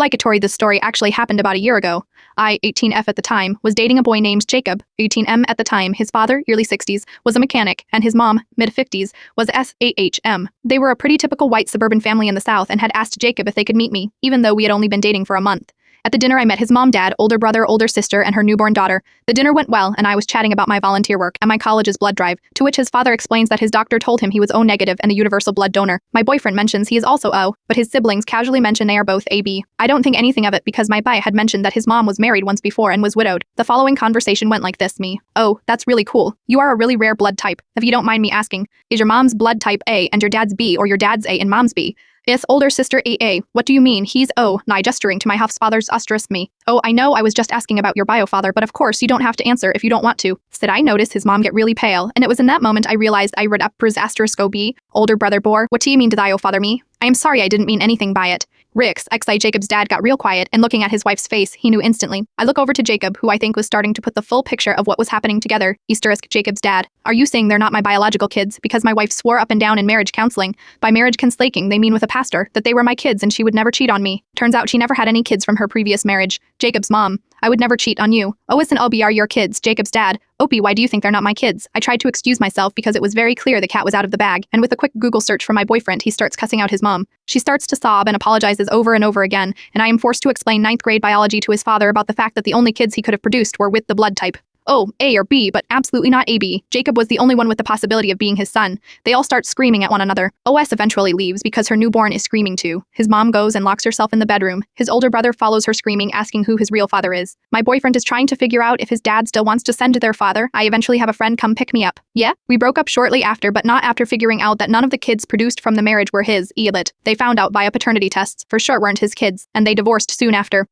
Obligatory, this story actually happened about a year ago. I, 18F at the time, was dating a boy named Jacob, 18M at the time. His father, early 60s, was a mechanic, and his mom, mid-50s, was SAHM. They were a pretty typical white suburban family in the South and had asked Jacob if they could meet me, even though we had only been dating for a month. At the dinner, I met his mom, dad, older brother, older sister, and her newborn daughter. The dinner went well, and I was chatting about my volunteer work and my college's blood drive, to which his father explains that his doctor told him he was O negative and a universal blood donor. My boyfriend mentions he is also O, but his siblings casually mention they are both AB. I don't think anything of it because my bi had mentioned that his mom was married once before and was widowed. The following conversation went like this: me. Oh, that's really cool. You are a really rare blood type. If you don't mind me asking, is your mom's blood type A and your dad's B, or your dad's A and mom's B? Yes, older sister AA. What do you mean? He's O, nigh gesturing to my half-father's asterisk me. Oh, I know, I was just asking about your bio-father, but of course you don't have to answer if you don't want to. Said I noticed his mom get really pale, and it was in that moment I realized I read up Br's asterisk OB, older brother bore. What do you mean to thy O-father me? I am sorry, I didn't mean anything by it. Rix, XI Jacob's dad got real quiet, and looking at his wife's face, he knew instantly. I look over to Jacob, who I think was starting to put the full picture of what was happening together. Asterisk Jacob's dad. Are you saying they're not my biological kids? Because my wife swore up and down in marriage counseling. By marriage conslaking, they mean with a pastor, that they were my kids and she would never cheat on me. Turns out she never had any kids from her previous marriage. Jacob's mom. I would never cheat on you. Ois and Obi are your kids, Jacob's dad. Opie, why do you think they're not my kids? I tried to excuse myself because it was very clear the cat was out of the bag, and with a quick Google search for my boyfriend, he starts cussing out his mom. She starts to sob and apologizes over and over again, and I am forced to explain 9th grade biology to his father about the fact that the only kids he could have produced were with the blood type. Oh, A or B, but absolutely not AB. Jacob was the only one with the possibility of being his son. They all start screaming at one another. OS eventually leaves because her newborn is screaming too. His mom goes and locks herself in the bedroom. His older brother follows her screaming, asking who his real father is. My boyfriend is trying to figure out if his dad still wants to send their father. I eventually have a friend come pick me up. Yeah, we broke up shortly after, but not after figuring out that none of the kids produced from the marriage were his. They found out via paternity tests for sure weren't his kids, and they divorced soon after.